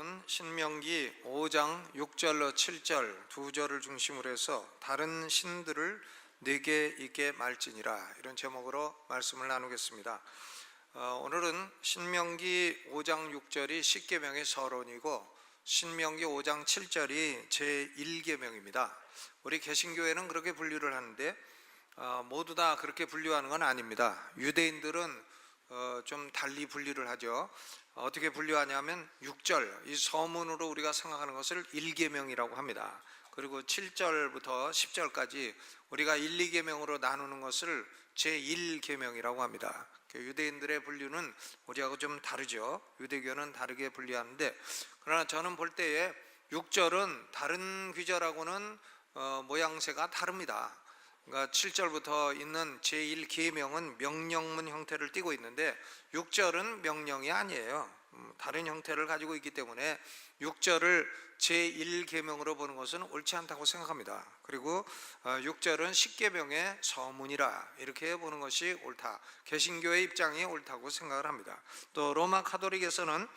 오늘은 신명기 5장 6절로 7절 두 절을 중심으로 해서 다른 신들을 내게 있게 말지니라, 이런 제목으로 말씀을 나누겠습니다. 오늘은 신명기 5장 6절이 십계명의 서론이고 신명기 5장 7절이 제1계명입니다. 우리 개신교회는 그렇게 분류를 하는데 모두 다 그렇게 분류하는 건 아닙니다. 유대인들은 좀 달리 분류를 하죠. 어떻게 분류하냐면 6절, 이 서문으로 우리가 생각하는 것을 1계명이라고 합니다. 그리고 7절부터 10절까지 우리가 1, 2계명으로 나누는 것을 제1계명이라고 합니다. 유대인들의 분류는 우리하고 좀 다르죠. 유대교는 다르게 분류하는데, 그러나 저는 볼 때에 6절은 다른 귀절하고는 모양새가 다릅니다. 그러니까 7절부터 있는 제1계명은 명령문 형태를 띠고 있는데 6절은 명령이 아니에요. 다른 형태를 가지고 있기 때문에 6절을 제1계명으로 보는 것은 옳지 않다고 생각합니다. 그리고 6절은 십계명의 서문이라, 이렇게 보는 것이 옳다, 개신교의 입장이 옳다고 생각을 합니다. 또 로마 카톨릭에서는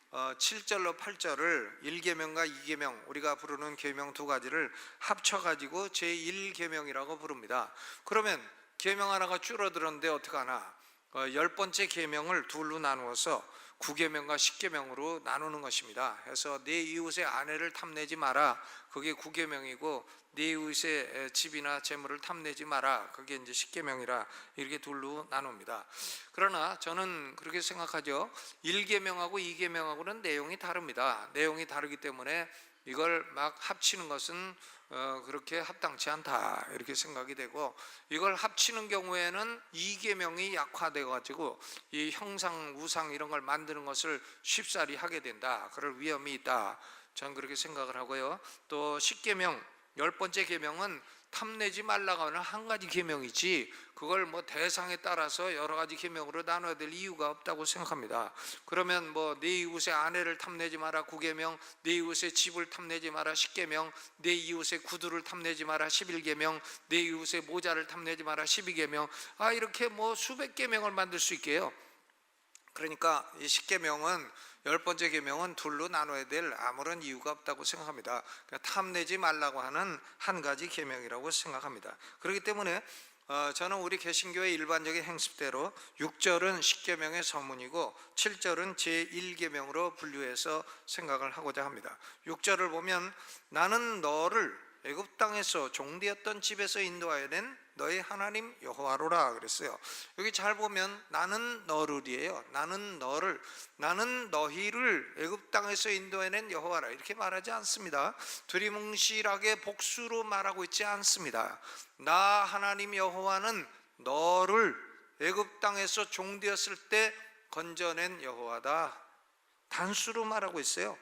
7절로 8절을 1계명과 2계명, 우리가 부르는 계명 두 가지를 합쳐가지고 제1계명이라고 부릅니다. 그러면 계명 하나가 줄어들었는데 어떡하나? 10번째 계명을 둘로 나누어서 9계명과 10계명으로 나누는 것입니다. 그래서 내 이웃의 아내를 탐내지 마라, 그게 9계명이고 내 이웃의 집이나 재물을 탐내지 마라, 그게 이제 10계명이라, 이렇게 둘로 나눕니다. 그러나 저는 그렇게 생각하죠. 1계명하고 2계명하고는 내용이 다릅니다. 내용이 다르기 때문에 이걸 막 합치는 것은 그렇게 합당치 않다, 이렇게 생각이 되고, 이걸 합치는 경우에는 2계명이 약화되어 가지고 이 형상 우상 이런 걸 만드는 것을 쉽사리 하게 된다, 그럴 위험이 있다, 저는 그렇게 생각을 하고요. 또 10계명, 10번째 계명은 탐내지 말라고 하는 한 가지 계명이지, 그걸 뭐 대상에 따라서 여러 가지 계명으로 나눠야 될 이유가 없다고 생각합니다. 그러면 뭐 내 이웃의 아내를 탐내지 마라 9계명, 내 이웃의 집을 탐내지 마라 10계명, 내 이웃의 구두를 탐내지 마라 11계명, 내 이웃의 모자를 탐내지 마라 12계명, 이렇게 뭐 수백 계명을 만들 수 있게요. 그러니까 이 10계명은 10번째 계명은 둘로 나눠야 될 아무런 이유가 없다고 생각합니다. 그러니까 탐내지 말라고 하는 한 가지 계명이라고 생각합니다. 그렇기 때문에 저는 우리 개신교의 일반적인 행습대로 6절은 10계명의 서문이고 7절은 제1계명으로 분류해서 생각을 하고자 합니다. 6절을 보면 나는 너를 애굽 땅에서 종되었던 집에서 인도하여 낸 너의 하나님 여호와로라 그랬어요. 여기 잘 보면 나는 너를이에요. 나는 너를, 나는 너희를 애굽 땅에서 인도해낸 여호와라, 이렇게 말하지 않습니다. 두리뭉실하게 복수로 말하고 있지 않습니다. 나 하나님 여호와는 너를 애굽 땅에서 종되었을 때 건져낸 여호와다, 단수로 말하고 있어요.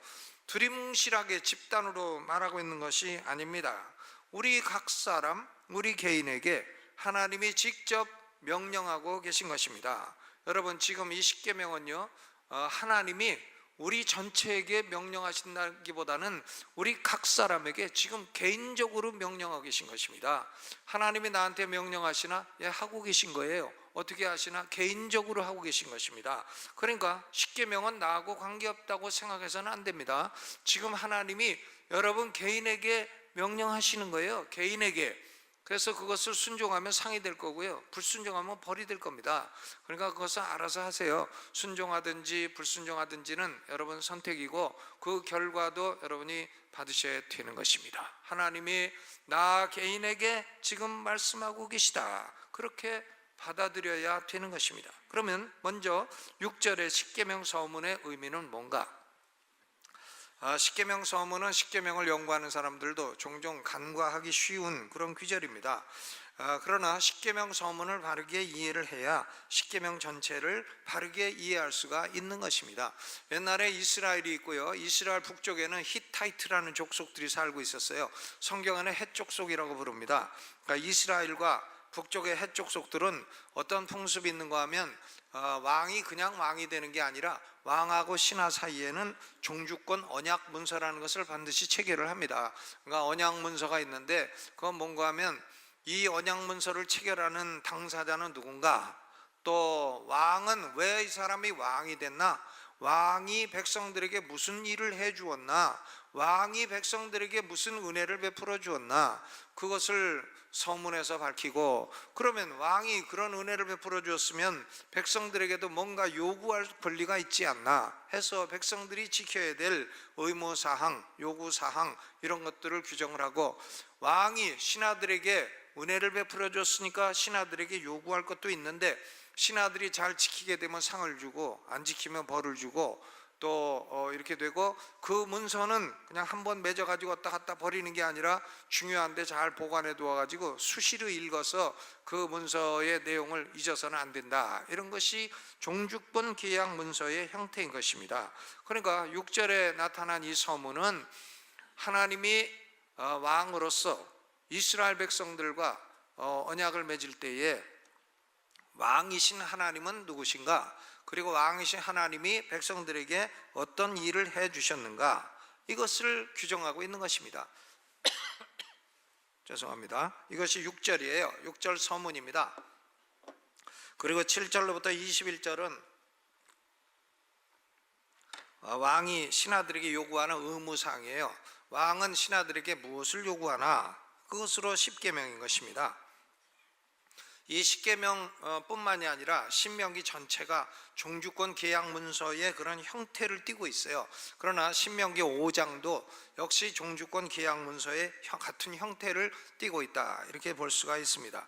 두리뭉실하게 집단으로 말하고 있는 것이 아닙니다. 우리 각 사람, 우리 개인에게 하나님이 직접 명령하고 계신 것입니다. 여러분, 지금 이 십계명은요, 하나님이 우리 전체에게 명령하신다기보다는 우리 각 사람에게 지금 개인적으로 명령하고 계신 것입니다. 하나님이 나한테 명령하시나? 예, 하고 계신 거예요. 어떻게 하시나? 개인적으로 하고 계신 것입니다. 그러니까 십계명은 나하고 관계없다고 생각해서는 안 됩니다. 지금 하나님이 여러분 개인에게 명령하시는 거예요. 개인에게. 그래서 그것을 순종하면 상이 될 거고요, 불순종하면 벌이 될 겁니다. 그러니까 그것은 알아서 하세요. 순종하든지 불순종하든지는 여러분 선택이고 그 결과도 여러분이 받으셔야 되는 것입니다. 하나님이 나 개인에게 지금 말씀하고 계시다, 그렇게 받아들여야 되는 것입니다. 그러면 먼저 6절의 십계명 서문의 의미는 뭔가? 십계명 서문은 십계명을 연구하는 사람들도 종종 간과하기 쉬운 그런 귀절입니다. 그러나 십계명 서문을 바르게 이해를 해야 십계명 전체를 바르게 이해할 수가 있는 것입니다. 옛날에 이스라엘이 있고요, 이스라엘 북쪽에는 히타이트라는 족속들이 살고 있었어요. 성경에는 헷족속이라고 부릅니다. 그러니까 이스라엘과 북쪽의 헷족속들은 어떤 풍습이 있는가 하면 왕이 그냥 왕이 되는 게 아니라 왕하고 신하 사이에는 종주권 언약 문서라는 것을 반드시 체결을 합니다. 그러니까 언약 문서가 있는데 그건 뭔가 하면 이 언약 문서를 체결하는 당사자는 누군가, 또 왕은 왜 이 사람이 왕이 됐나, 왕이 백성들에게 무슨 일을 해 주었나, 왕이 백성들에게 무슨 은혜를 베풀어 주었나, 그것을 서문에서 밝히고, 그러면 왕이 그런 은혜를 베풀어 주었으면 백성들에게도 뭔가 요구할 권리가 있지 않나 해서 백성들이 지켜야 될 의무사항, 요구사항 이런 것들을 규정을 하고, 왕이 신하들에게 은혜를 베풀어 줬으니까 신하들에게 요구할 것도 있는데, 신하들이 잘 지키게 되면 상을 주고 안 지키면 벌을 주고 또 이렇게 되고, 그 문서는 그냥 한번 맺어가지고 왔다 갔다 버리는 게 아니라 중요한데 잘 보관해 두어가지고 수시로 읽어서 그 문서의 내용을 잊어서는 안 된다. 이런 것이 종주권 계약 문서의 형태인 것입니다. 그러니까 6절에 나타난 이 서문은 하나님이 왕으로서 이스라엘 백성들과 언약을 맺을 때에 왕이신 하나님은 누구신가, 그리고 왕이신 하나님이 백성들에게 어떤 일을 해 주셨는가, 이것을 규정하고 있는 것입니다. 죄송합니다. 이것이 6절이에요. 6절 서문입니다. 그리고 7절로부터 21절은 왕이 신하들에게 요구하는 의무사항이에요. 왕은 신하들에게 무엇을 요구하나, 그것으로 십계명인 것입니다. 이 십계명 뿐만이 아니라 신명기 전체가 종주권 계약 문서의 그런 형태를 띠고 있어요. 그러나 신명기 5장도 역시 종주권 계약 문서의 같은 형태를 띠고 있다, 이렇게 볼 수가 있습니다.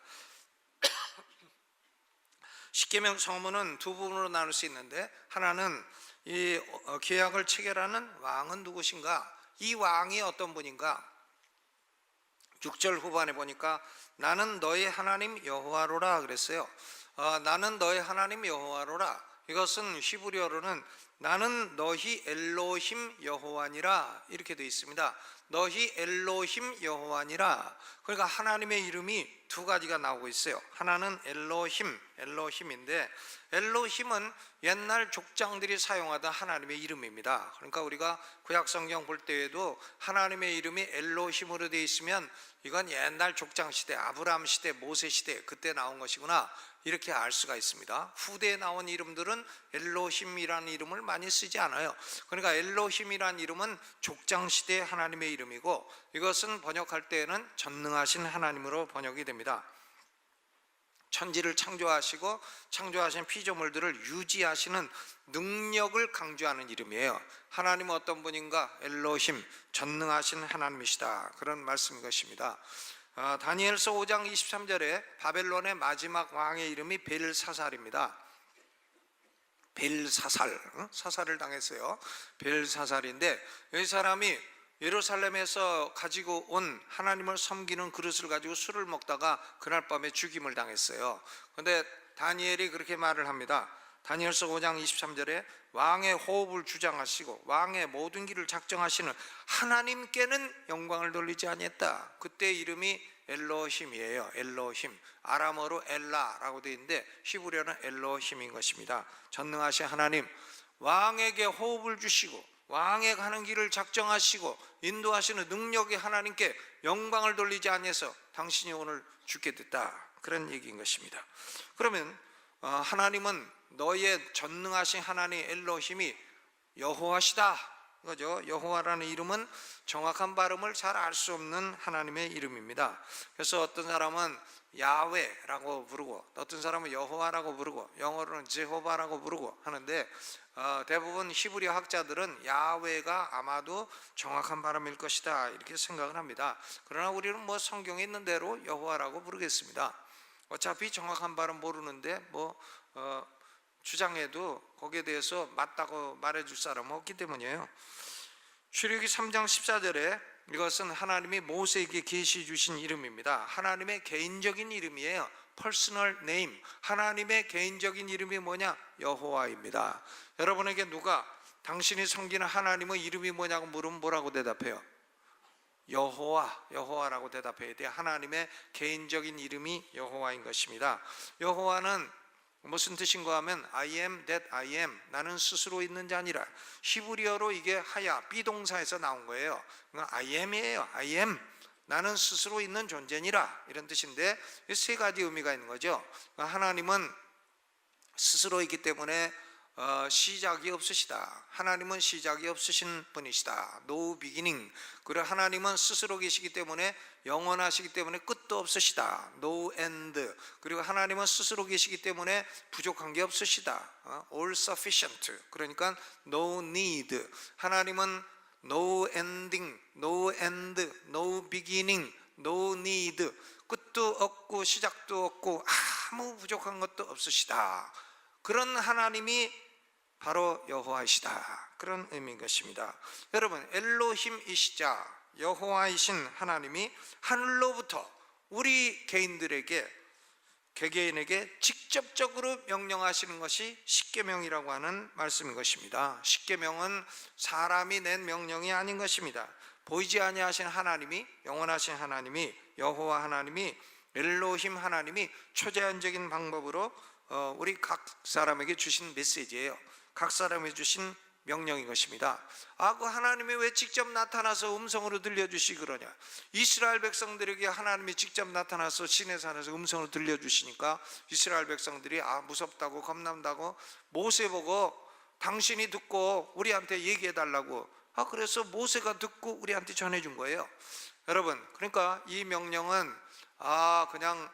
십계명 서문은 두 부분으로 나눌 수 있는데, 하나는 이 계약을 체결하는 왕은 누구신가, 이 왕이 어떤 분인가. 6절 후반에 보니까 나는 너의 하나님 여호와로라 그랬어요. 나는 너의 하나님 여호와로라, 이것은 히브리어로는 나는 너희 엘로힘 여호와니라 이렇게 되어 있습니다. 너희 엘로힘 여호와니라. 그러니까 하나님의 이름이 두 가지가 나오고 있어요. 하나는 엘로힘인데, 엘로힘은 옛날 족장들이 사용하던 하나님의 이름입니다. 그러니까 우리가 구약 성경 볼 때에도 하나님의 이름이 엘로힘으로 되어 있으면 이건 옛날 족장 시대, 아브라함 시대, 모세 시대 그때 나온 것이구나, 이렇게 알 수가 있습니다. 후대에 나온 이름들은 엘로힘이라는 이름을 많이 쓰지 않아요. 그러니까 엘로힘이라는 이름은 족장 시대의 하나님의 이름이고, 이것은 번역할 때에는 전능하신 하나님으로 번역이 됩니다. 천지를 창조하시고 창조하신 피조물들을 유지하시는 능력을 강조하는 이름이에요. 하나님은 어떤 분인가? 엘로힘, 전능하신 하나님이시다, 그런 말씀인 것입니다. 다니엘서 5장 23절에 바벨론의 마지막 왕의 이름이 벨사살입니다. 벨사살, 사살을 당했어요. 벨사살인데, 이 사람이 예루살렘에서 가지고 온 하나님을 섬기는 그릇을 가지고 술을 먹다가 그날 밤에 죽임을 당했어요. 그런데 다니엘이 그렇게 말을 합니다. 다니엘서 5장 23절에 왕의 호흡을 주장하시고 왕의 모든 길을 작정하시는 하나님께는 영광을 돌리지 아니했다. 그때 이름이 엘로힘이에요. 엘로힘, 아람어로 엘라라고 되어 있는데 히브리어는 엘로힘인 것입니다. 전능하신 하나님, 왕에게 호흡을 주시고 왕의 가는 길을 작정하시고 인도하시는 능력의 하나님께 영광을 돌리지 아니해서 당신이 오늘 죽게 됐다, 그런 얘기인 것입니다. 그러면 하나님은 너의 전능하신 하나님 엘로힘이 여호와시다, 그죠? 여호와라는 이름은 정확한 발음을 잘 알 수 없는 하나님의 이름입니다. 그래서 어떤 사람은 야훼라고 부르고 어떤 사람은 여호와라고 부르고 영어로는 제호바라고 부르고 하는데, 대부분 히브리 학자들은 야훼가 아마도 정확한 발음일 것이다, 이렇게 생각을 합니다. 그러나 우리는 뭐 성경에 있는 대로 여호와라고 부르겠습니다. 어차피 정확한 발음 모르는데 주장해도 거기에 대해서 맞다고 말해줄 사람은 없기 때문이에요. 출애굽기 3장 14절에 이것은 하나님이 모세에게 계시 주신 이름입니다. 하나님의 개인적인 이름이에요. 퍼스널 네임, 하나님의 개인적인 이름이 뭐냐? 여호와입니다. 여러분에게 누가 당신이 섬기는 하나님의 이름이 뭐냐고 물으면 뭐라고 대답해요? 여호와라고 대답해야 돼요. 하나님의 개인적인 이름이 여호와인 것입니다. 여호와는 무슨 뜻인가 하면 I am that I am, 나는 스스로 있는 자니라. 히브리어로 이게 하야, 비동사에서 나온 거예요. I am이에요. I am, 나는 스스로 있는 존재니라, 이런 뜻인데 세 가지 의미가 있는 거죠. 하나님은 스스로 있기 때문에 시작이 없으시다. 하나님은 시작이 없으신 분이시다. No beginning. 그리고 하나님은 스스로 계시기 때문에 영원하시기 때문에 끝도 없으시다. No end. 그리고 하나님은 스스로 계시기 때문에 부족한 게 없으시다. All sufficient. 그러니까 no need. 하나님은 no ending, no end, no beginning, no need. 끝도 없고 시작도 없고 아무 부족한 것도 없으시다. 그런 하나님이 바로 여호와이시다. 그런 의미인 것입니다. 여러분, 엘로힘이시자 여호와이신 하나님이 하늘로부터 우리 개개인에게 직접적으로 명령하시는 것이 십계명이라고 하는 말씀인 것입니다. 십계명은 사람이 낸 명령이 아닌 것입니다. 보이지 아니하신 하나님이, 영원하신 하나님이, 여호와 하나님이, 엘로힘 하나님이 초제한적인 방법으로 우리 각 사람에게 주신 메시지예요. 각 사람에게 주신 명령인 것입니다. 그 하나님이 왜 직접 나타나서 음성으로 들려주시 그러냐? 이스라엘 백성들에게 하나님이 직접 나타나서 시내산에서 음성으로 들려주시니까 이스라엘 백성들이 무섭다고 겁난다고 모세 보고 당신이 듣고 우리한테 얘기해달라고 그래서 모세가 듣고 우리한테 전해준 거예요. 여러분, 그러니까 이 명령은 그냥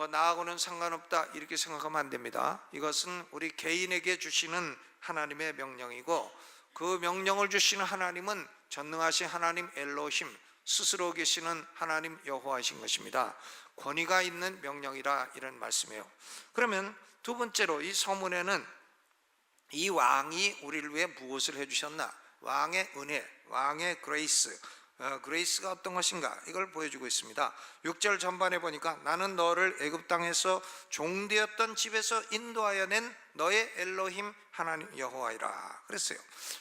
나하고는 상관없다 이렇게 생각하면 안 됩니다. 이것은 우리 개인에게 주시는 하나님의 명령이고, 그 명령을 주시는 하나님은 전능하신 하나님 엘로힘, 스스로 계시는 하나님 여호와이신 것입니다. 권위가 있는 명령이라 이런 말씀이에요. 그러면 두 번째로 이 서문에는 이 왕이 우리를 위해 무엇을 해주셨나? 왕의 은혜, 왕의 그레이스, 그레이스가 어떤 것인가 이걸 보여주고 있습니다. 6절 전반에 보니까 나는 너를 애굽 땅에서 종되었던 집에서 인도하여 낸 너의 엘로힘 하나님 여호와이라 그랬어요.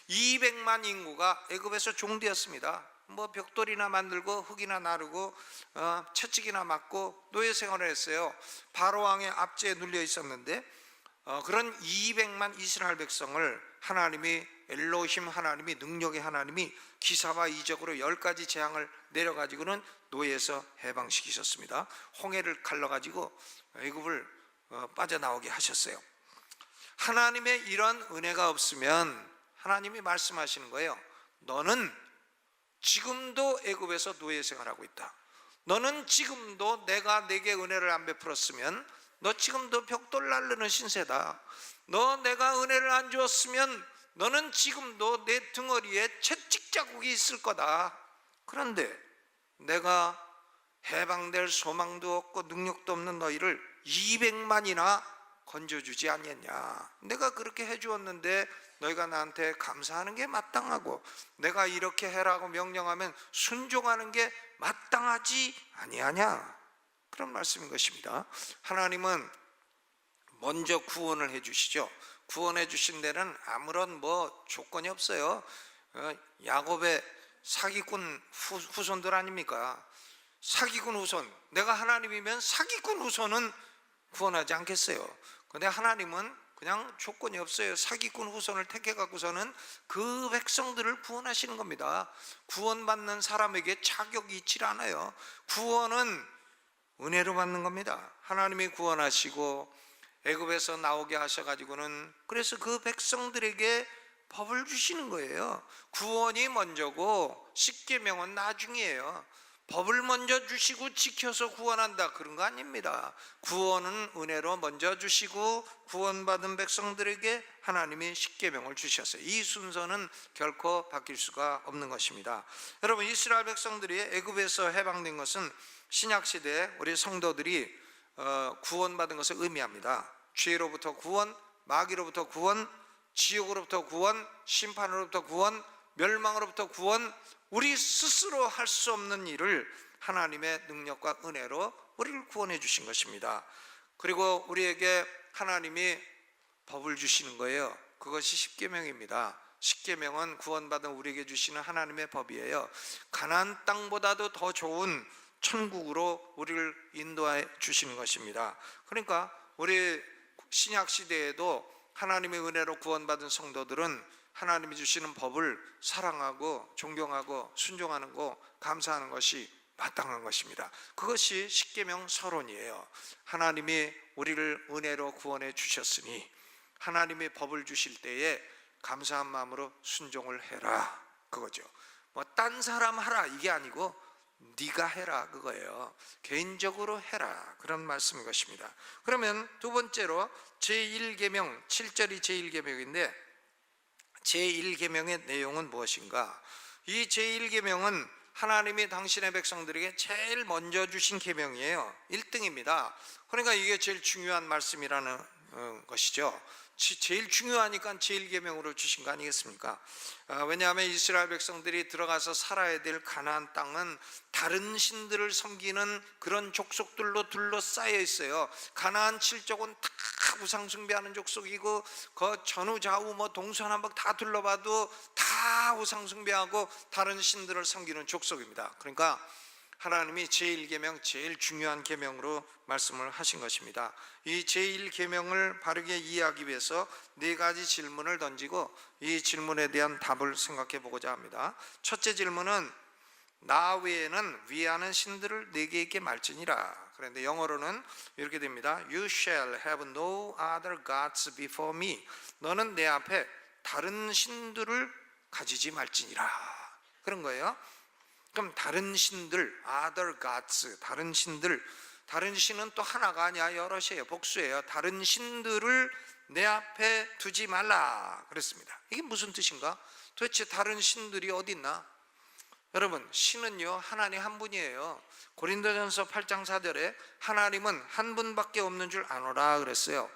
200만 인구가 애굽에서 종되었습니다. 벽돌이나 만들고 흙이나 나르고 채찍이나 맞고 노예 생활을 했어요. 바로 왕의 압제에 눌려 있었는데 그런 200만 이스라엘 백성을 하나님이, 엘로힘 하나님이, 능력의 하나님이 기사와 이적으로 10가지 재앙을 내려가지고는 노예에서 해방시키셨습니다. 홍해를 갈라가지고 애굽을 빠져나오게 하셨어요. 하나님의 이런 은혜가 없으면 하나님이 말씀하시는 거예요. 너는 지금도 애굽에서 노예 생활하고 있다. 너는 지금도 내가 내게 은혜를 안 베풀었으면 너 지금도 벽돌 날르는 신세다. 너 내가 은혜를 안 주었으면 너는 지금도 내 등허리에 채찍 자국이 있을 거다. 그런데 내가 해방될 소망도 없고 능력도 없는 너희를 200만이나 건져주지 않겠냐. 내가 그렇게 해주었는데 너희가 나한테 감사하는 게 마땅하고 내가 이렇게 해라고 명령하면 순종하는 게 마땅하지 아니하냐. 그런 말씀인 것입니다. 하나님은 먼저 구원을 해주시죠. 구원해 주신 데는 아무런 조건이 없어요. 야곱의 사기꾼 후손들 아닙니까? 사기꾼 후손, 내가 하나님이면 사기꾼 후손은 구원하지 않겠어요. 그런데 하나님은 그냥 조건이 없어요. 사기꾼 후손을 택해 갖고서는 그 백성들을 구원하시는 겁니다. 구원받는 사람에게 자격이 있지 않아요. 구원은 은혜로 받는 겁니다. 하나님이 구원하시고 애굽에서 나오게 하셔가지고는 그래서 그 백성들에게 법을 주시는 거예요. 구원이 먼저고 십계명은 나중이에요. 법을 먼저 주시고 지켜서 구원한다 그런 거 아닙니다. 구원은 은혜로 먼저 주시고 구원받은 백성들에게 하나님이 십계명을 주셨어요. 이 순서는 결코 바뀔 수가 없는 것입니다. 여러분, 이스라엘 백성들이 애굽에서 해방된 것은 신약시대에 우리 성도들이 구원받은 것을 의미합니다. 죄로부터 구원, 마귀로부터 구원, 지옥으로부터 구원, 심판으로부터 구원, 멸망으로부터 구원, 우리 스스로 할 수 없는 일을 하나님의 능력과 은혜로 우리를 구원해 주신 것입니다. 그리고 우리에게 하나님이 법을 주시는 거예요. 그것이 십계명입니다. 십계명은 구원받은 우리에게 주시는 하나님의 법이에요. 가나안 땅보다도 더 좋은 천국으로 우리를 인도해 주시는 것입니다. 그러니까 우리 신약 시대에도 하나님의 은혜로 구원받은 성도들은 하나님이 주시는 법을 사랑하고 존경하고 순종하는 거, 감사하는 것이 마땅한 것입니다. 그것이 십계명 서론이에요. 하나님이 우리를 은혜로 구원해 주셨으니 하나님의 법을 주실 때에 감사한 마음으로 순종을 해라, 그거죠. 뭐 딴 사람 하라 이게 아니고 네가 해라, 그거예요. 개인적으로 해라, 그런 말씀인 것입니다. 그러면 두 번째로 제1계명 7절이 제1계명인데 제1계명의 내용은 무엇인가? 이 제1계명은 하나님이 당신의 백성들에게 제일 먼저 주신 계명이에요. 1등입니다. 그러니까 이게 제일 중요한 말씀이라는 것이죠. 제일 중요하니까 제1계명으로 주신 거 아니겠습니까? 왜냐하면 이스라엘 백성들이 들어가서 살아야 될 가나안 땅은 다른 신들을 섬기는 그런 족속들로 둘러싸여 있어요. 가나안 7족은 다 우상 숭배하는 족속이고 그 전후 좌우 뭐 동서남북 다 둘러봐도 다 우상 숭배하고 다른 신들을 섬기는 족속입니다. 그러니까 하나님이 제1계명 제일 중요한 계명으로 말씀을 하신 것입니다. 이 제1계명을 바르게 이해하기 위해서 네 가지 질문을 던지고 이 질문에 대한 답을 생각해 보고자 합니다. 첫째 질문은 나 외에는 위하는 신들을 네게 있게 말지니라. 그런데 영어로는 이렇게 됩니다. You shall have no other gods before me. 너는 내 앞에 다른 신들을 가지지 말지니라, 그런 거예요. 그럼 다른 신들, other gods, 다른 신들, 다른 신은 또 하나가 아니야, 여럿이에요, 복수예요. 다른 신들을 내 앞에 두지 말라 그랬습니다. 이게 무슨 뜻인가? 도대체 다른 신들이 어디 있나? 여러분, 신은요 하나님 한 분이에요. 고린도전서 8장 4절에 하나님은 한 분밖에 없는 줄 아노라 그랬어요.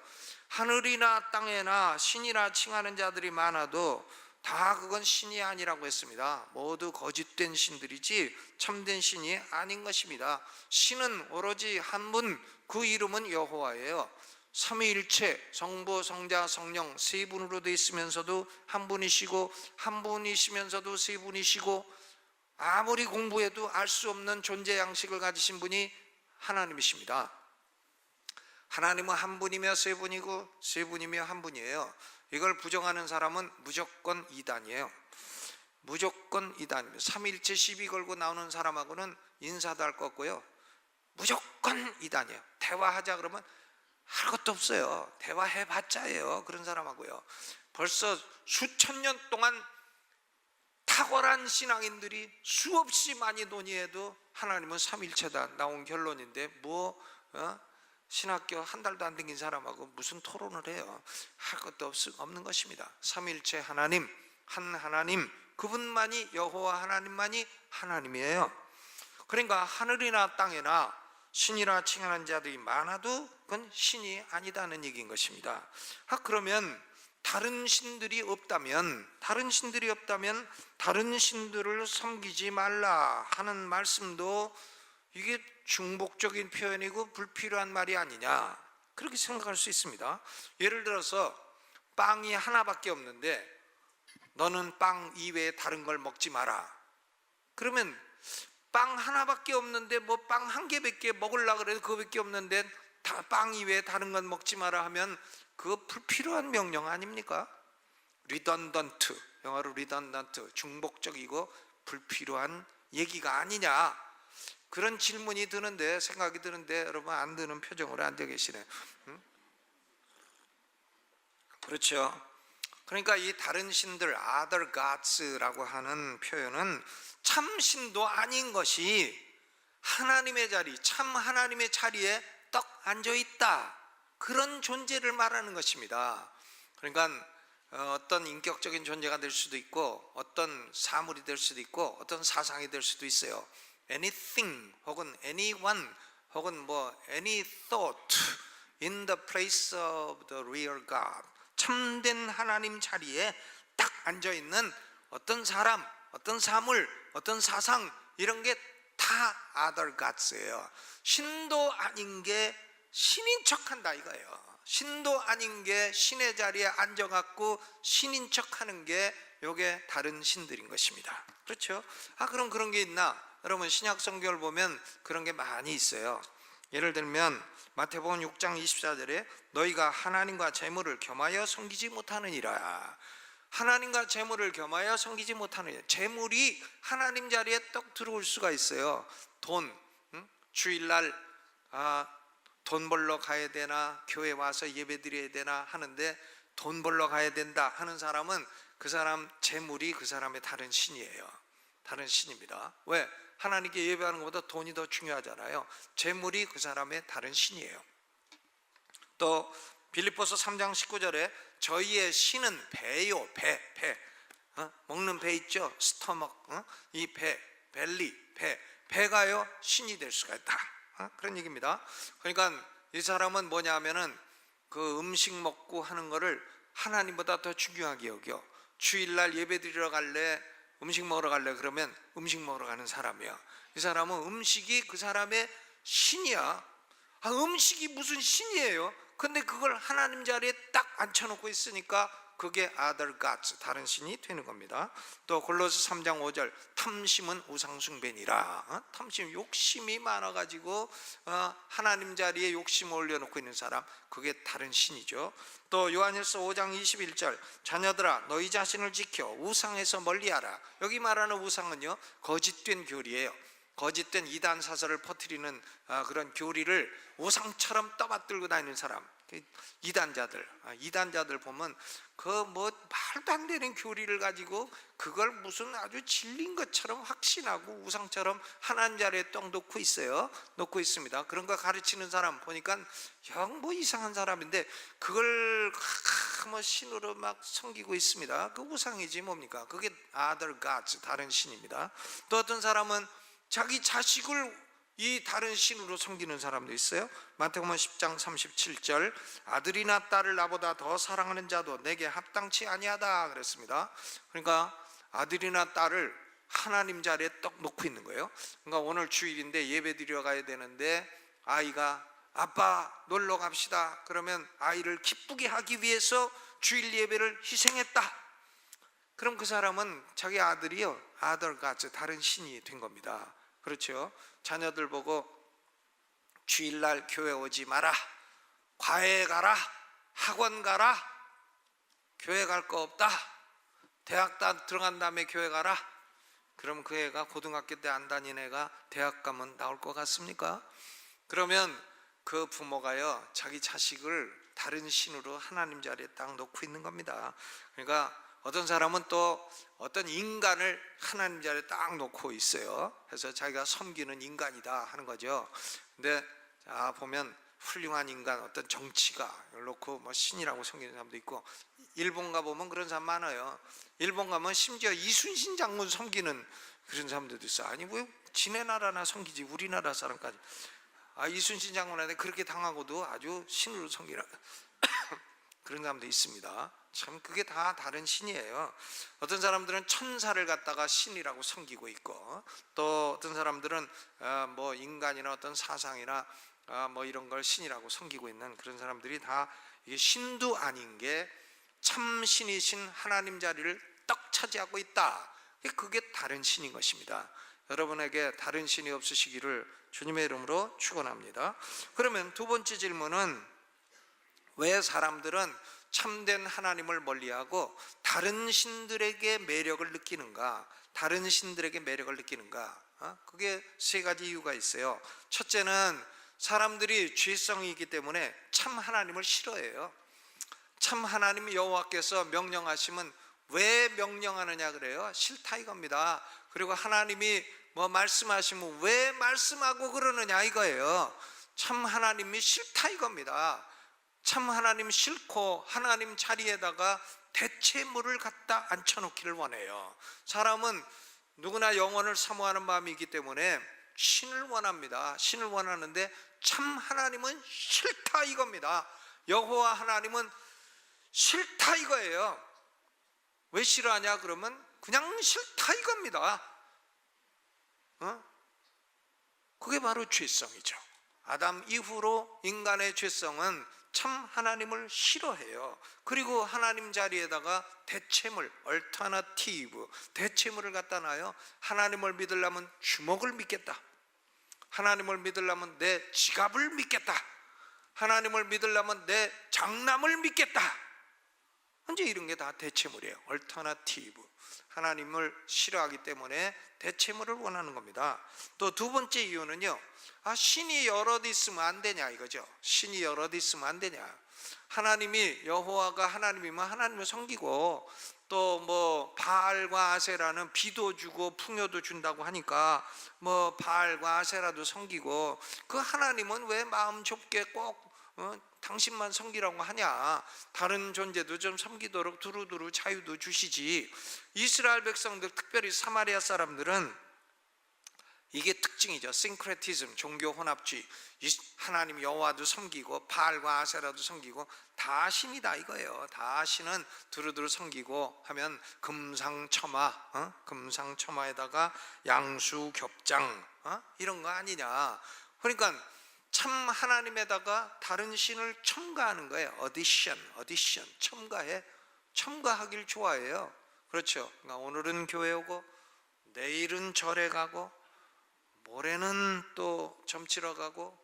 하늘이나 땅에나 신이라 칭하는 자들이 많아도 다 그건 신이 아니라고 했습니다. 모두 거짓된 신들이지 참된 신이 아닌 것입니다. 신은 오로지 한 분, 그 이름은 여호와예요. 삼위일체, 성부, 성자, 성령 세 분으로 되어 있으면서도 한 분이시고 한 분이시면서도 세 분이시고 아무리 공부해도 알 수 없는 존재 양식을 가지신 분이 하나님이십니다. 하나님은 한 분이며 세 분이고 세 분이며 한 분이에요. 이걸 부정하는 사람은 무조건 이단이에요. 무조건 이단입니다. 삼위일체 시비 걸고 나오는 사람하고는 인사도 할 것 없고요, 무조건 이단이에요. 대화하자 그러면 할 것도 없어요. 대화해봤자예요, 그런 사람하고요. 벌써 수천 년 동안 탁월한 신앙인들이 수없이 많이 논의해도 하나님은 삼위일체다 나온 결론인데 신학교 한 달도 안 다닌 사람하고 무슨 토론을 해요? 할 것도 없는 것입니다. 삼위일체 하나님, 한 하나님, 그분만이, 여호와 하나님만이 하나님이에요. 그러니까 하늘이나 땅에나 신이라 칭하는 자들이 많아도 그건 신이 아니다는 얘기인 것입니다. 그러면 다른 신들이 없다면 다른 신들을 섬기지 말라 하는 말씀도 이게 중복적인 표현이고 불필요한 말이 아니냐, 그렇게 생각할 수 있습니다. 예를 들어서 빵이 하나밖에 없는데 너는 빵 이외에 다른 걸 먹지 마라. 그러면 빵 하나밖에 없는데 뭐 빵 한 개밖에 먹으려고 그래도 그거밖에 없는데 빵 이외에 다른 건 먹지 마라 하면 그거 불필요한 명령 아닙니까? redundant, 영어로 redundant, 중복적이고 불필요한 얘기가 아니냐, 그런 질문이 드는데, 생각이 드는데 여러분 안 드는 표정으로 앉아 계시네요. 그렇죠. 그러니까 이 다른 신들, other gods라고 하는 표현은 참 신도 아닌 것이 하나님의 자리, 참 하나님의 자리에 떡 앉아 있다, 그런 존재를 말하는 것입니다. 그러니까 어떤 인격적인 존재가 될 수도 있고 어떤 사물이 될 수도 있고 어떤 사상이 될 수도 있어요. anything 혹은 anyone 혹은 any thought in the place of the real God, 참된 하나님 자리에 딱 앉아 있는 어떤 사람, 어떤 사물, 어떤 사상, 이런 게 다 other gods예요. 신도 아닌 게 신인 척한다 이거예요. 신도 아닌 게 신의 자리에 앉아갖고 신인 척하는 게 요게 다른 신들인 것입니다. 그렇죠? 그럼 그런 게 있나? 여러분 신약 성경을 보면 그런 게 많이 있어요. 예를 들면 마태복음 6장 24절에 너희가 하나님과 재물을 겸하여 섬기지 못하느니라. 하나님과 재물을 겸하여 섬기지 못하느니라. 재물이 하나님 자리에 떡 들어올 수가 있어요. 돈, 주일날 돈 벌러 가야 되나, 교회 와서 예배 드려야 되나 하는데 돈 벌러 가야 된다 하는 사람은 그 사람 재물이 그 사람의 다른 신이에요. 다른 신입니다. 왜? 하나님께 예배하는 것보다 돈이 더 중요하잖아요. 재물이 그 사람의 다른 신이에요. 또 빌립보서 3장 19절에 저희의 신은 배요. 배. 먹는 배 있죠? 스토먹. 이 배, 벨리, 배가요 신이 될 수가 있다. 그런 얘기입니다. 그러니까 이 사람은 뭐냐면은 그 음식 먹고 하는 거를 하나님보다 더 중요하게 여겨. 주일날 예배 드리러 갈래, 음식 먹으러 갈래 그러면 음식 먹으러 가는 사람이야. 이 사람은 음식이 그 사람의 신이야. 음식이 무슨 신이에요? 근데 그걸 하나님 자리에 딱 앉혀놓고 있으니까 그게 other gods, 다른 신이 되는 겁니다. 또 골로새 3장 5절 탐심은 우상숭배니라. 탐심, 욕심이 많아가지고 하나님 자리에 욕심 올려놓고 있는 사람, 그게 다른 신이죠. 또 요한일서 5장 21절 자녀들아 너희 자신을 지켜 우상에서 멀리하라. 여기 말하는 우상은요 거짓된 교리예요. 거짓된 이단 사설을 퍼뜨리는 그런 교리를 우상처럼 떠받들고 다니는 사람, 이단자들 보면 그 뭐 말도 안 되는 교리를 가지고 그걸 무슨 아주 진리인 것처럼 확신하고 우상처럼 하나님 자리에 떡 놓고 있어요. 놓고 있습니다. 그런 거 가르치는 사람 보니까 영 뭐 이상한 사람인데 그걸 뭐 신으로 막 섬기고 있습니다. 그 우상이지 뭡니까? 그게 other gods, 다른 신입니다. 또 어떤 사람은 자기 자식을 이 다른 신으로 섬기는 사람도 있어요. 마태복음 10장 37절 아들이나 딸을 나보다 더 사랑하는 자도 내게 합당치 아니하다 그랬습니다. 그러니까 아들이나 딸을 하나님 자리에 떡 놓고 있는 거예요. 그러니까 오늘 주일인데 예배 드리러 가야 되는데 아이가 아빠 놀러 갑시다 그러면 아이를 기쁘게 하기 위해서 주일 예배를 희생했다. 그럼 그 사람은 자기 아들이요 other gods, 다른 신이 된 겁니다. 그렇죠? 자녀들 보고 주일날 교회 오지 마라, 과외 가라, 학원 가라, 교회 갈 거 없다, 대학 들어간 다음에 교회 가라. 그럼 그 애가 고등학교 때 안 다닌 애가 대학 가면 나올 것 같습니까? 그러면 그 부모가요 자기 자식을 다른 신으로 하나님 자리에 딱 놓고 있는 겁니다. 그러니까 어떤 사람은 또 어떤 인간을 하나님 자리에 딱 놓고 있어요. 그래서 자기가 섬기는 인간이다 하는 거죠. 근데 보면 훌륭한 인간, 어떤 정치가 놓고 뭐 신이라고 섬기는 사람도 있고, 일본 가보면 그런 사람 많아요. 일본 가면 심지어 이순신 장군 섬기는 그런 사람들도 있어요. 아니 왜 지네 나라나 섬기지 우리나라 사람까지. 이순신 장군한테 그렇게 당하고도 아주 신으로 섬기라 그런 사람도 있습니다. 참 그게 다 다른 신이에요. 어떤 사람들은 천사를 갖다가 신이라고 섬기고 있고, 또 어떤 사람들은 뭐 인간이나 어떤 사상이나 뭐 이런 걸 신이라고 섬기고 있는 그런 사람들이 다 이게 신도 아닌 게 참 신이신 하나님 자리를 떡 차지하고 있다. 그게 다른 신인 것입니다. 여러분에게 다른 신이 없으시기를 주님의 이름으로 축원합니다. 그러면 두 번째 질문은 왜 사람들은 참된 하나님을 멀리하고 다른 신들에게 매력을 느끼는가? 다른 신들에게 매력을 느끼는가? 그게 세 가지 이유가 있어요. 첫째는 사람들이 죄성이 있기 때문에 참 하나님을 싫어해요. 참 하나님 여호와께서 명령하시면 왜 명령하느냐 그래요? 싫다 이겁니다. 그리고 하나님이 뭐 말씀하시면 왜 말씀하고 그러느냐 이거예요. 참 하나님이 싫다 이겁니다. 참 하나님 싫고 하나님 자리에다가 대체물을 갖다 앉혀놓기를 원해요. 사람은 누구나 영원을 사모하는 마음이 있기 때문에 신을 원합니다. 신을 원하는데 참 하나님은 싫다 이겁니다. 여호와 하나님은 싫다 이거예요. 왜 싫어하냐 그러면 그냥 싫다 이겁니다. 그게 바로 죄성이죠. 아담 이후로 인간의 죄성은 참 하나님을 싫어해요. 그리고 하나님 자리에다가 대체물, 얼터너티브, 대체물을 갖다 놔요. 하나님을 믿으려면 주먹을 믿겠다. 하나님을 믿으려면 내 지갑을 믿겠다. 하나님을 믿으려면 내 장남을 믿겠다. 이제 이런 게 다 대체물이에요. 얼터너티브. 하나님을 싫어하기 때문에 대체물을 원하는 겁니다. 또 두 번째 이유는요, 신이 여럿 있으면 안 되냐 이거죠. 신이 여럿 있으면 안 되냐. 하나님이 여호와가 하나님이면 하나님을 섬기고 또 뭐 바알과 아세라는 비도 주고 풍요도 준다고 하니까 뭐 바알과 아세라도 섬기고 그 하나님은 왜 마음 좁게 꼭 당신만 섬기라고 하냐? 다른 존재도 좀 섬기도록 두루두루 자유도 주시지. 이스라엘 백성들, 특별히 사마리아 사람들은 이게 특징이죠. 싱크레티즘, 종교 혼합주의. 하나님 여호와도 섬기고 바알과 아세라도 섬기고 다 신이다 이거예요. 다 신은 두루두루 섬기고 하면 금상첨화, 금상첨화에다가 양수겹장, 이런 거 아니냐. 그러니까 참 하나님에다가 다른 신을 첨가하는 거예요. 어디션, 첨가하길 좋아해요. 그렇죠. 그러니까 오늘은 교회 오고 내일은 절에 가고 모레는 또 점치러 가고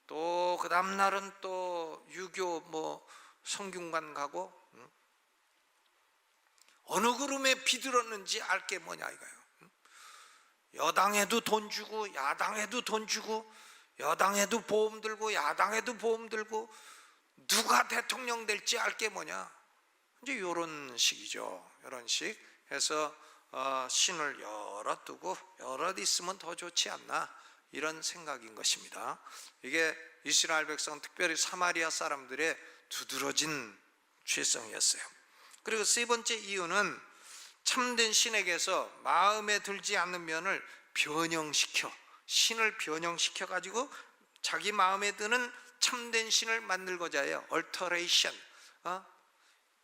또 그 다음 날은 또 유교 뭐 성균관 가고 어느 구름에 비들었는지 알게 뭐냐 이거예요. 여당에도 돈 주고 야당에도 돈 주고 여당에도 보험 들고 야당에도 보험 들고 누가 대통령 될지 알게 뭐냐. 이제 이런 식이죠. 이런 식 해서 신을 여러 두고 여럿 있으면 더 좋지 않나 이런 생각인 것입니다. 이게 이스라엘 백성, 특별히 사마리아 사람들의 두드러진 죄성이었어요. 그리고 세 번째 이유는 참된 신에게서 마음에 들지 않는 면을 변형시켜, 신을 변형시켜 가지고 자기 마음에 드는 참된 신을 만들고자 해요. 얼터레이션.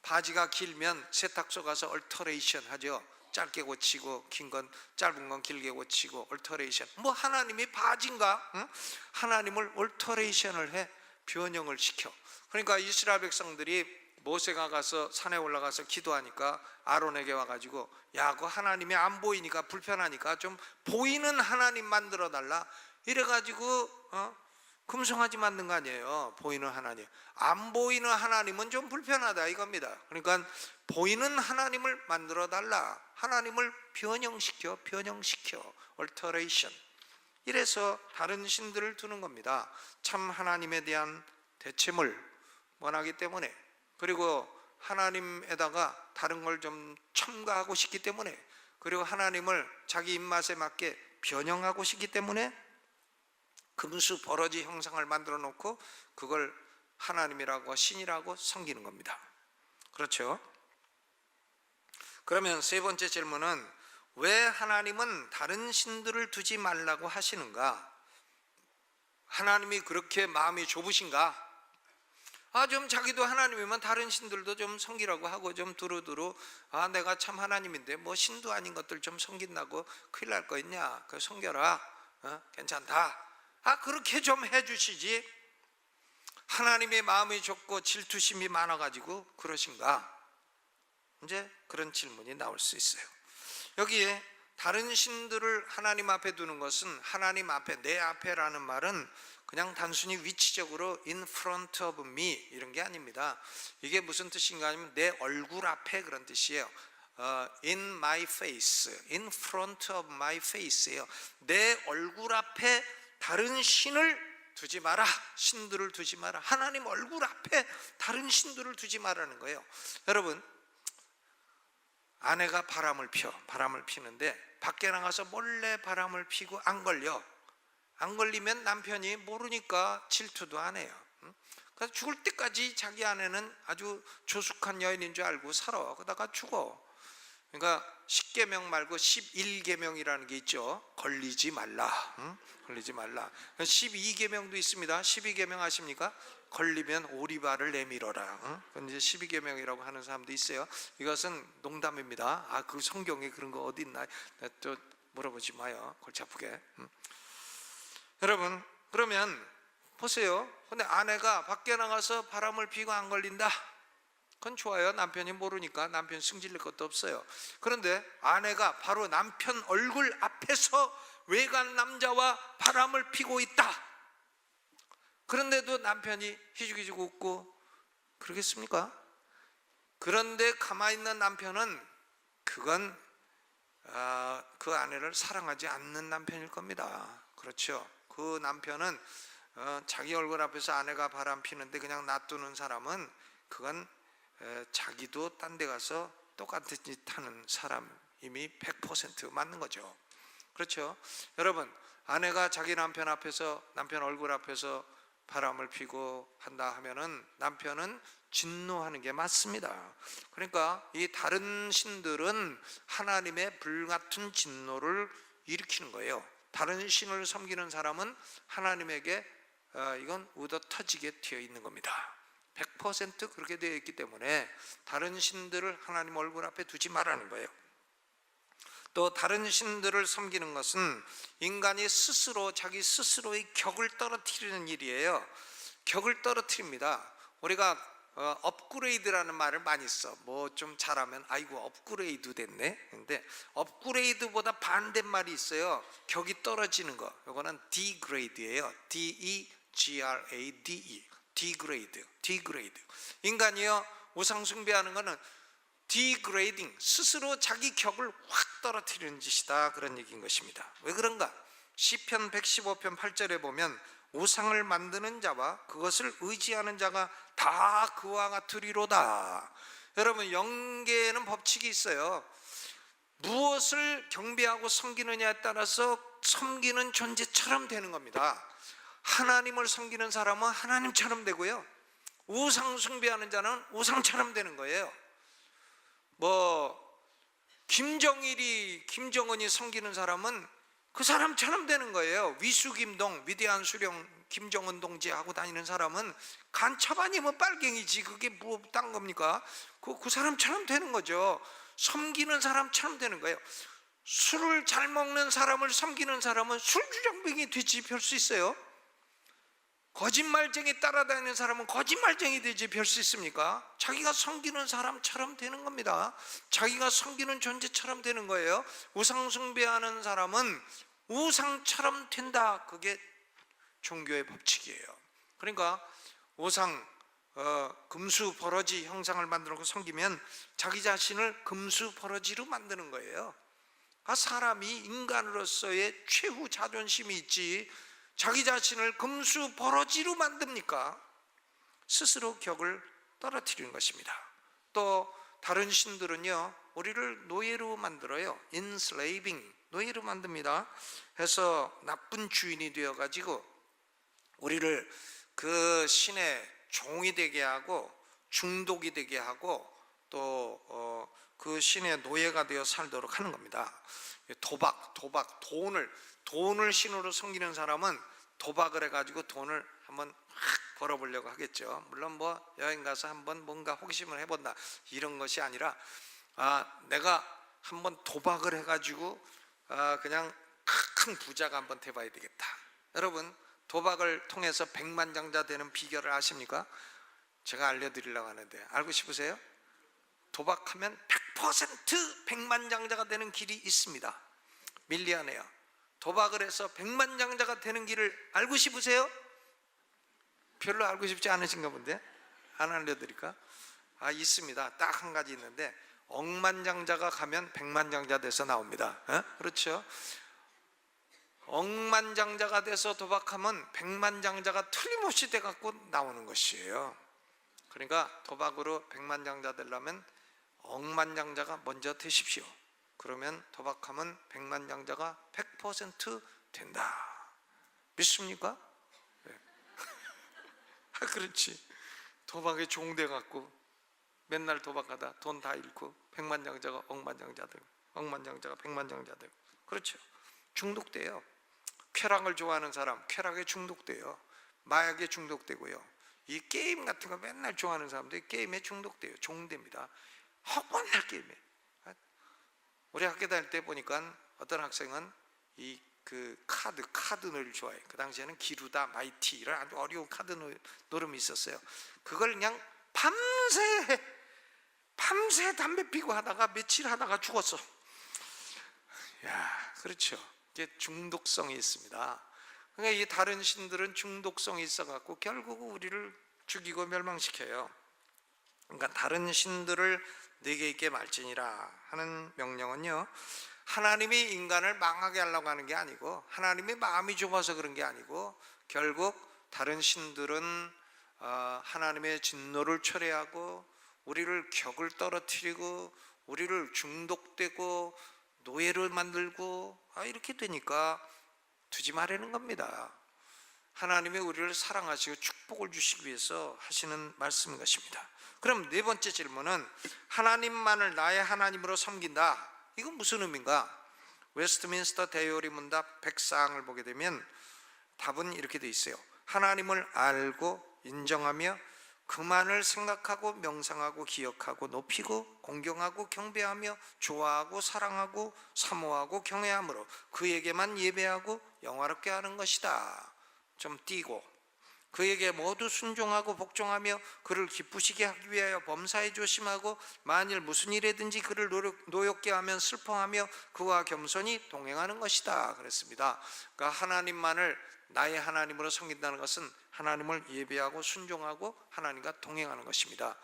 바지가 길면 세탁소 가서 얼터레이션 하죠. 짧게 고치고 긴 건 짧은 건 길게 고치고 얼터레이션. 뭐 하나님이 바지인가? 하나님을 얼터레이션을 해, 변형을 시켜. 그러니까 이스라엘 백성들이 모세가 가서 산에 올라가서 기도하니까 아론에게 와가지고 야, 그 하나님이 안 보이니까 불편하니까 좀 보이는 하나님 만들어 달라 이래가지고 금송아지 만든 거 아니에요. 보이는 하나님. 안 보이는 하나님은 좀 불편하다 이겁니다. 그러니까 보이는 하나님을 만들어 달라. 하나님을 변형시켜 얼터레이션. 이래서 다른 신들을 두는 겁니다. 참 하나님에 대한 대체물 원하기 때문에, 그리고 하나님에다가 다른 걸 좀 첨가하고 싶기 때문에, 그리고 하나님을 자기 입맛에 맞게 변형하고 싶기 때문에 금수 버러지 형상을 만들어 놓고 그걸 하나님이라고 신이라고 섬기는 겁니다. 그렇죠? 그러면 세 번째 질문은 왜 하나님은 다른 신들을 두지 말라고 하시는가? 하나님이 그렇게 마음이 좁으신가? 좀 자기도 하나님이면 다른 신들도 좀 섬기라고 하고 좀 두루두루 내가 참 하나님인데 뭐 신도 아닌 것들 좀 섬긴다고 큰일 날 거 있냐? 그 섬겨라. 괜찮다. 그렇게 좀 해주시지. 하나님의 마음이 좁고 질투심이 많아가지고 그러신가? 이제 그런 질문이 나올 수 있어요. 여기에 다른 신들을 하나님 앞에 두는 것은, 하나님 앞에, 내 앞에라는 말은 그냥 단순히 위치적으로 in front of me 이런 게 아닙니다. 이게 무슨 뜻인가 하면 내 얼굴 앞에 그런 뜻이에요. in my face, in front of my face예요. 내 얼굴 앞에 다른 신을 두지 마라. 신들을 두지 마라. 하나님 얼굴 앞에 다른 신들을 두지 마라는 거예요. 여러분, 아내가 바람을 피는데 밖에 나가서 몰래 바람을 피고 안 걸리면 남편이 모르니까 질투도 안 해요. 그래서 죽을 때까지 자기 아내는 아주 조숙한 여인인 줄 알고 살아. 그러다가 죽어. 그러니까 10계명 말고 11계명이라는 게 있죠. 걸리지 말라. 걸리지 말라. 12계명도 있습니다. 12계명 아십니까? 걸리면 오리발을 내밀어라. 이제 12계명이라고 하는 사람도 있어요. 이것은 농담입니다. 그 성경에 그런 거 어디 있나? 또 물어보지 마요. 골치 아프게. 여러분, 그러면 보세요. 근데 아내가 밖에 나가서 바람을 피고 안 걸린다. 그건 좋아요. 남편이 모르니까 남편 승질낼 것도 없어요. 그런데 아내가 바로 남편 얼굴 앞에서 외간 남자와 바람을 피고 있다. 그런데도 남편이 희죽희죽 웃고 그러겠습니까? 그런데 가만히 있는 남편은 그건 그 아내를 사랑하지 않는 남편일 겁니다. 그렇죠? 그 남편은 자기 얼굴 앞에서 아내가 바람 피는데 그냥 놔두는 사람은 그건 자기도 딴 데 가서 똑같은 짓 하는 사람 이미 100% 맞는 거죠. 그렇죠? 여러분, 아내가 자기 남편 앞에서, 남편 얼굴 앞에서 바람을 피고 한다 하면은 남편은 진노하는 게 맞습니다. 그러니까 이 다른 신들은 하나님의 불같은 진노를 일으키는 거예요. 다른 신을 섬기는 사람은 하나님에게 이건 ud어 터지게 되어 있는 겁니다. 100% 그렇게 되어 있기 때문에 다른 신들을 하나님 얼굴 앞에 두지 말라는 거예요. 또 다른 신들을 섬기는 것은 인간이 스스로 자기 스스로의 격을 떨어뜨리는 일이에요. 격을 떨어뜨립니다. 우리가 업그레이드라는 말을 많이 써. 뭐 좀 잘하면 아이고 업그레이드 됐네. 근데 업그레이드보다 반대말이 있어요. 격이 떨어지는 거. 이거는 degrade예요. D-E-G-R-A-D-E. degrade. 인간이요 우상 숭배하는 거는 degrading, 스스로 자기 격을 확 떨어뜨리는 짓이다, 그런 얘기인 것입니다. 왜 그런가? 시편 115편 8절에 보면 우상을 만드는 자와 그것을 의지하는 자가 다 그와 같으리로다. 여러분, 영계에는 법칙이 있어요. 무엇을 경배하고 섬기느냐에 따라서 섬기는 존재처럼 되는 겁니다. 하나님을 섬기는 사람은 하나님처럼 되고요, 우상 숭배하는 자는 우상처럼 되는 거예요. 뭐 김정은이 섬기는 사람은 그 사람처럼 되는 거예요. 위수김동, 위대한 수령 김정은 동지 하고 다니는 사람은 간첩 아니면 빨갱이지, 그게 뭐 딴 겁니까? 그 사람처럼 되는 거죠. 섬기는 사람처럼 되는 거예요. 술을 잘 먹는 사람을 섬기는 사람은 술주정뱅이 되지 별 수 있어요? 거짓말쟁이 따라다니는 사람은 거짓말쟁이 되지 별 수 있습니까? 자기가 섬기는 사람처럼 되는 겁니다. 자기가 섬기는 존재처럼 되는 거예요. 우상 숭배하는 사람은 우상처럼 된다. 그게 종교의 법칙이에요. 그러니까 우상, 금수 버러지 형상을 만들고 섬기면 자기 자신을 금수 버러지로 만드는 거예요. 사람이 인간으로서의 최후 자존심이 있지 자기 자신을 금수 버러지로 만듭니까? 스스로 격을 떨어뜨리는 것입니다. 또 다른 신들은요 우리를 노예로 만들어요. enslaving, 노예로 만듭니다. 해서 나쁜 주인이 되어 가지고 우리를 그 신의 종이 되게 하고 중독이 되게 하고 또 그 신의 노예가 되어 살도록 하는 겁니다. 도박, 돈을 신으로 섬기는 사람은 도박을 해가지고 돈을 한번 확 벌어보려고 하겠죠. 물론 뭐 여행 가서 한번 뭔가 호기심을 해본다 이런 것이 아니라 내가 한번 도박을 해가지고 그냥 큰 부자가 한번 돼봐야 되겠다. 여러분, 도박을 통해서 백만장자 되는 비결을 아십니까? 제가 알려드리려고 하는데 알고 싶으세요? 도박하면 100% 백만장자가 되는 길이 있습니다. 밀리언이에요. 도박을 해서 백만장자가 되는 길을 알고 싶으세요? 별로 알고 싶지 않으신가 본데? 안 알려드릴까? 있습니다. 딱 한 가지 있는데 억만장자가 가면 백만장자 돼서 나옵니다. 그렇죠? 억만장자가 돼서 도박하면 백만장자가 틀림없이 돼갖고 나오는 것이에요. 그러니까 도박으로 백만장자 되려면 억만장자가 먼저 되십시오. 그러면 도박하면 백만장자가 100% 된다. 믿습니까? 네. 그렇지. 도박에 종돼갖고 맨날 도박하다 돈 다 잃고 백만장자가 억만장자 되고 억만장자가 백만장자 되고, 그렇죠. 중독돼요. 쾌락을 좋아하는 사람 쾌락에 중독돼요. 마약에 중독되고요. 이 게임 같은 거 맨날 좋아하는 사람들이 게임에 중독돼요. 종됩니다. 맨날 게임에. 우리 학교 다닐 때 보니까 어떤 학생은 이 그 카드를 좋아해. 그 당시에는 기루다, 마이티 이런 아주 어려운 카드 노름이 있었어요. 그걸 그냥 밤새 담배 피고 하다가 며칠 하다가 죽었어. 야, 그렇죠. 이게 중독성이 있습니다. 그러니까 이 다른 신들은 중독성이 있어갖고 결국 우리를 죽이고 멸망시켜요. 그러니까 다른 신들을 네게 있게 말지니라 하는 명령은요, 하나님이 인간을 망하게 하려고 하는 게 아니고 하나님이 마음이 좁아서 그런 게 아니고 결국 다른 신들은 하나님의 진노를 초래하고 우리를 격을 떨어뜨리고 우리를 중독되고 노예를 만들고 이렇게 되니까 두지 말라는 겁니다. 하나님이 우리를 사랑하시고 축복을 주시기 위해서 하시는 말씀인 것입니다. 그럼 네 번째 질문은 하나님만을 나의 하나님으로 섬긴다. 이건 무슨 의미인가? 웨스트민스터 대요리 문답 100사항을 보게 되면 답은 이렇게 돼 있어요. 하나님을 알고 인정하며 그만을 생각하고 명상하고 기억하고 높이고 공경하고 경배하며 좋아하고 사랑하고 사모하고 경외함으로 그에게만 예배하고 영화롭게 하는 것이다. 좀 띄고 그에게 모두 순종하고 복종하며 그를 기쁘시게 하기 위하여 범사에 조심하고 만일 무슨 일에든지 그를 노엽게 하면 슬퍼하며 그와 겸손히 동행하는 것이다 그랬습니다. 그러니까 하나님만을 나의 하나님으로 섬긴다는 것은 하나님을 예배하고 순종하고 하나님과 동행하는 것입니다.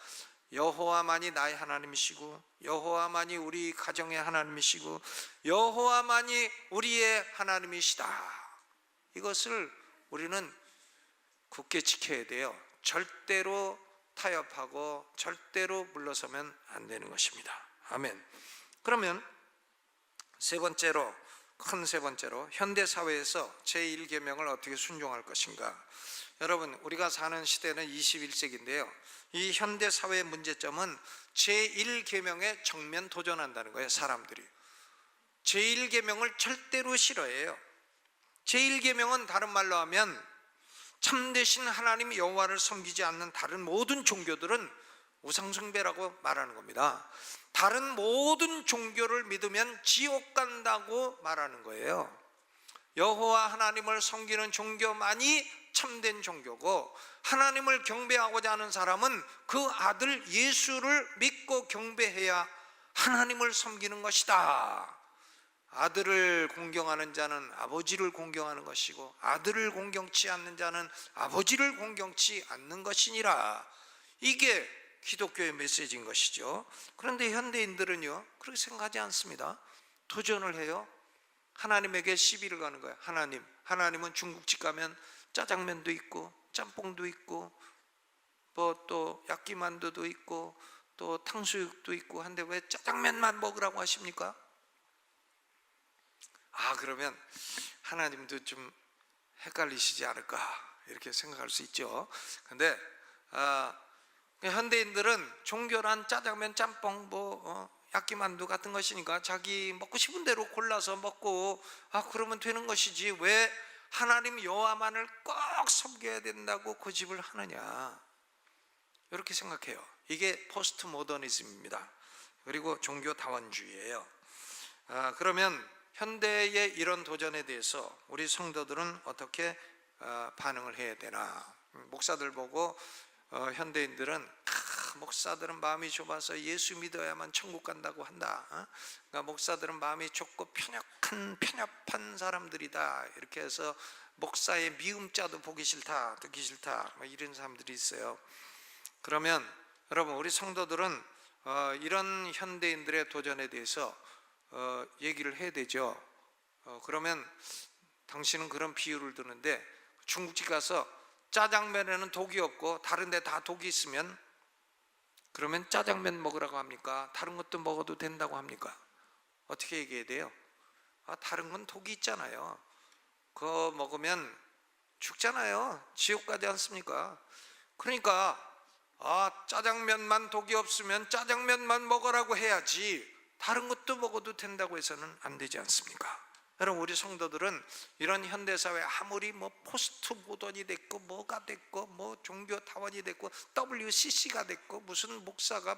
여호와만이 나의 하나님이시고 여호와만이 우리 가정의 하나님이시고 여호와만이 우리의 하나님이시다. 이것을 우리는 굳게 지켜야 돼요. 절대로 타협하고 절대로 물러서면 안 되는 것입니다. 아멘. 그러면 큰 세 번째로 현대사회에서 제1계명을 어떻게 순종할 것인가. 여러분, 우리가 사는 시대는 21세기인데요 이 현대사회의 문제점은 제1계명에 정면 도전한다는 거예요. 사람들이 제1계명을 절대로 싫어해요. 제1계명은 다른 말로 하면 참되신 하나님 여호와를 섬기지 않는 다른 모든 종교들은 우상숭배라고 말하는 겁니다. 다른 모든 종교를 믿으면 지옥 간다고 말하는 거예요. 여호와 하나님을 섬기는 종교만이 참된 종교고 하나님을 경배하고자 하는 사람은 그 아들 예수를 믿고 경배해야 하나님을 섬기는 것이다. 아들을 공경하는 자는 아버지를 공경하는 것이고 아들을 공경치 않는 자는 아버지를 공경치 않는 것이니라. 이게 기독교의 메시지인 것이죠. 그런데 현대인들은요 그렇게 생각하지 않습니다. 도전을 해요. 하나님에게 시비를 가는 거예요. 하나님은 중국집 가면 짜장면도 있고 짬뽕도 있고 뭐 또 야끼만두도 있고 또 탕수육도 있고 한데 왜 짜장면만 먹으라고 하십니까? 그러면 하나님도 좀 헷갈리시지 않을까 이렇게 생각할 수 있죠. 근데 현대인들은 종교란 짜장면, 짬뽕, 야끼만두 같은 것이니까 자기 먹고 싶은 대로 골라서 먹고 그러면 되는 것이지 왜 하나님 여호와만을 꼭 섬겨야 된다고 고집을 하느냐 이렇게 생각해요. 이게 포스트 모더니즘입니다. 그리고 종교 다원주의예요. 그러면 현대의 이런 도전에 대해서 우리 성도들은 어떻게 반응을 해야 되나. 목사들 보고 현대인들은 목사들은 마음이 좁아서 예수 믿어야만 천국 간다고 한다. 그러니까 목사들은 마음이 좁고 편협한 사람들이다. 이렇게 해서 목사의 미움자도 보기 싫다, 듣기 싫다, 이런 사람들이 있어요. 그러면 여러분, 우리 성도들은 이런 현대인들의 도전에 대해서 얘기를 해야 되죠. 그러면 당신은 그런 비유를 드는데 중국집 가서 짜장면에는 독이 없고 다른 데 다 독이 있으면 그러면 짜장면 먹으라고 합니까? 다른 것도 먹어도 된다고 합니까? 어떻게 얘기해야 돼요? 다른 건 독이 있잖아요. 그거 먹으면 죽잖아요. 지옥 가지 않습니까? 그러니까 짜장면만 독이 없으면 짜장면만 먹으라고 해야지 다른 것도 먹어도 된다고 해서는 안 되지 않습니까? 여러분, 우리 성도들은 이런 현대사회 아무리 포스트 모던이 됐고 뭐가 됐고 종교 타원이 됐고 WCC가 됐고 무슨 목사가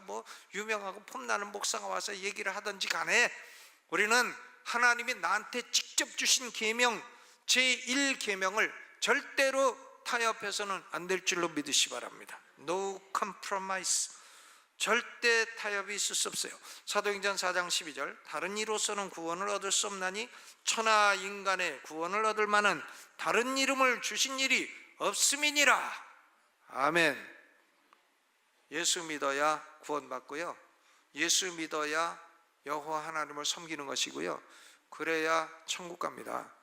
유명하고 폼나는 목사가 와서 얘기를 하든지 간에 우리는 하나님이 나한테 직접 주신 계명 제1계명을 절대로 타협해서는 안 될 줄로 믿으시 바랍니다. No compromise. 절대 타협이 있을 수 없어요. 사도행전 4장 12절 다른 이로서는 구원을 얻을 수 없나니 천하 인간의 구원을 얻을 만한 다른 이름을 주신 일이 없음이니라. 아멘. 예수 믿어야 구원받고요, 예수 믿어야 여호와 하나님을 섬기는 것이고요, 그래야 천국 갑니다.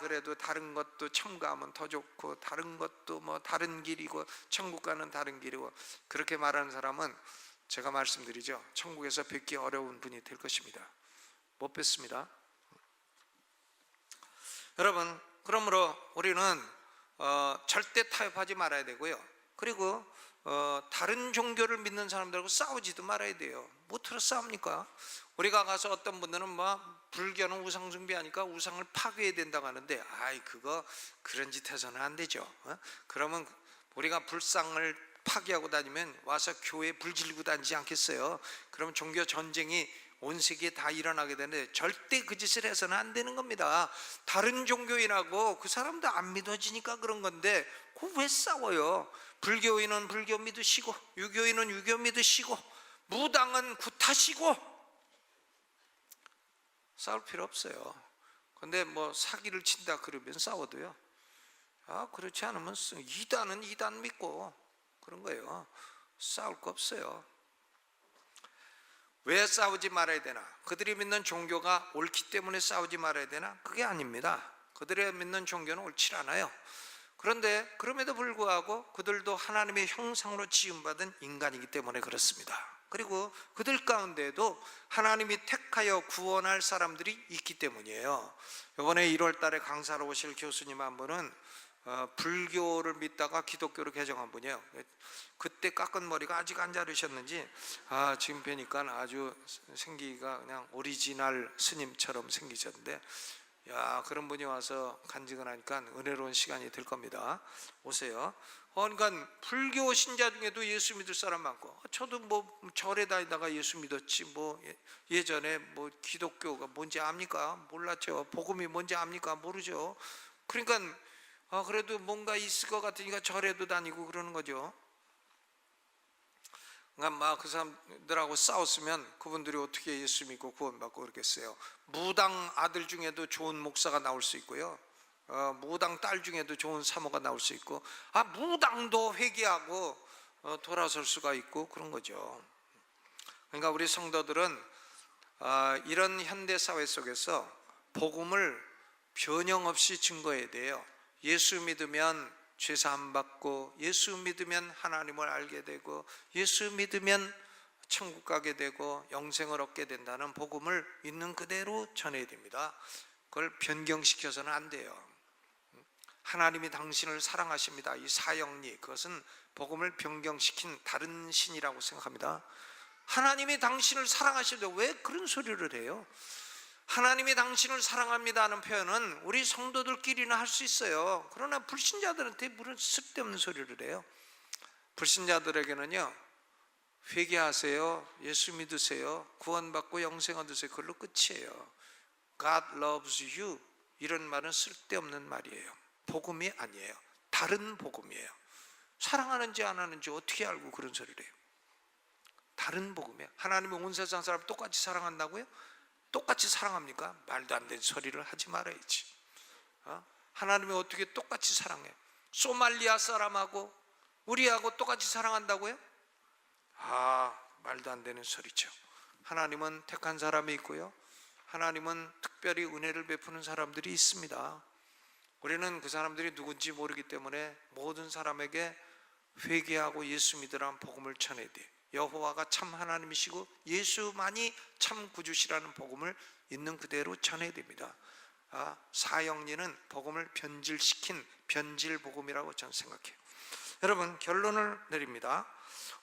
그래도 다른 것도 첨가하면 더 좋고, 다른 것도 뭐 다른 길이고, 천국 가는 다른 길이고, 그렇게 말하는 사람은 제가 말씀드리죠, 천국에서 뵙기 어려운 분이 될 것입니다. 못 뵙습니다. 여러분, 그러므로 우리는 절대 타협하지 말아야 되고요. 그리고 다른 종교를 믿는 사람들하고 싸우지도 말아야 돼요. 뭐하러 싸웁니까? 우리가 가서 어떤 분들은 불교는 우상 숭배하니까 우상을 파괴해야 된다고 하는데, 그거 그런 짓 해서는 안 되죠. 그러면 우리가 불상을 파괴하고 다니면 와서 교회에 불 지르고 다니지 않겠어요? 그러면 종교 전쟁이 온 세계에 다 일어나게 되는데, 절대 그 짓을 해서는 안 되는 겁니다. 다른 종교인하고 그 사람도 안 믿어지니까 그런 건데, 그거 왜 싸워요? 불교인은 불교 믿으시고, 유교인은 유교 믿으시고, 무당은 굿하시고, 싸울 필요 없어요. 근데 사기를 친다 그러면 싸워도요, 그렇지 않으면 이단은 이단 믿고 그런 거예요. 싸울 거 없어요. 왜 싸우지 말아야 되나? 그들이 믿는 종교가 옳기 때문에 싸우지 말아야 되나? 그게 아닙니다. 그들의 믿는 종교는 옳지 않아요. 그런데 그럼에도 불구하고 그들도 하나님의 형상으로 지음받은 인간이기 때문에 그렇습니다. 그리고 그들 가운데에도 하나님이 택하여 구원할 사람들이 있기 때문이에요. 이번에 1월 달에 강사로 오실 교수님 한 분은 불교를 믿다가 기독교로 개종한 분이에요. 그때 깎은 머리가 아직 안 자르셨는지 지금 뵈니까 아주 생기가 그냥 오리지널 스님처럼 생기셨는데, 그런 분이 와서 간증을 하니까 은혜로운 시간이 될 겁니다. 오세요. 그러니까 불교 신자 중에도 예수 믿을 사람 많고, 저도 절에 다니다가 예수 믿었지, 예전에 기독교가 뭔지 압니까? 몰랐죠. 복음이 뭔지 압니까? 모르죠. 그러니까 그래도 뭔가 있을 것 같으니까 절에도 다니고 그러는 거죠. 그러니까 그 사람들하고 싸웠으면 그분들이 어떻게 예수 믿고 구원받고 그러겠어요. 무당 아들 중에도 좋은 목사가 나올 수 있고요, 무당 딸 중에도 좋은 사모가 나올 수 있고, 무당도 회개하고 돌아설 수가 있고 그런 거죠. 그러니까 우리 성도들은 이런 현대 사회 속에서 복음을 변형 없이 증거해야 돼요. 예수 믿으면 죄사함 받고, 예수 믿으면 하나님을 알게 되고, 예수 믿으면 천국 가게 되고 영생을 얻게 된다는 복음을 있는 그대로 전해야 됩니다. 그걸 변경시켜서는 안 돼요. 하나님이 당신을 사랑하십니다, 이 사형리, 그것은 복음을 변경시킨 다른 신이라고 생각합니다. 하나님이 당신을 사랑하시는데 왜 그런 소리를 해요? 하나님이 당신을 사랑합니다 하는 표현은 우리 성도들끼리는 할 수 있어요. 그러나 불신자들한테 무슨 쓸데없는 소리를 해요. 불신자들에게는요, 회개하세요, 예수 믿으세요, 구원받고 영생 얻으세요, 그걸로 끝이에요. God loves you, 이런 말은 쓸데없는 말이에요. 복음이 아니에요. 다른 복음이에요. 사랑하는지 안 하는지 어떻게 알고 그런 소리를 해요? 다른 복음이에요. 하나님이 온 세상 사람 똑같이 사랑한다고요? 똑같이 사랑합니까? 말도 안 되는 소리를 하지 말아야지. 하나님이 어떻게 똑같이 사랑해? 소말리아 사람하고 우리하고 똑같이 사랑한다고요? 말도 안 되는 소리죠. 하나님은 택한 사람이 있고요, 하나님은 특별히 은혜를 베푸는 사람들이 있습니다. 우리는 그 사람들이 누군지 모르기 때문에 모든 사람에게 회개하고 예수 믿으라는 복음을 전해야 돼요. 여호와가 참 하나님이시고 예수만이 참 구주시라는 복음을 있는 그대로 전해야 됩니다. 사형리는 복음을 변질시킨 변질 복음이라고 저는 생각해요. 여러분, 결론을 내립니다.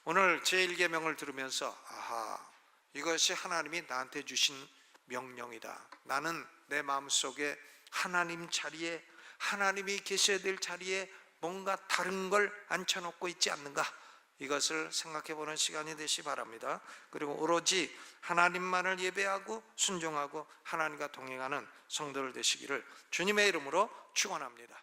오늘 제1계명을 들으면서 이것이 하나님이 나한테 주신 명령이다. 나는 내 마음속에 하나님 자리에, 하나님이 계셔야 될 자리에 뭔가 다른 걸 앉혀놓고 있지 않는가, 이것을 생각해 보는 시간이 되시 바랍니다. 그리고 오로지 하나님만을 예배하고 순종하고 하나님과 동행하는 성도들 되시기를 주님의 이름으로 축원합니다.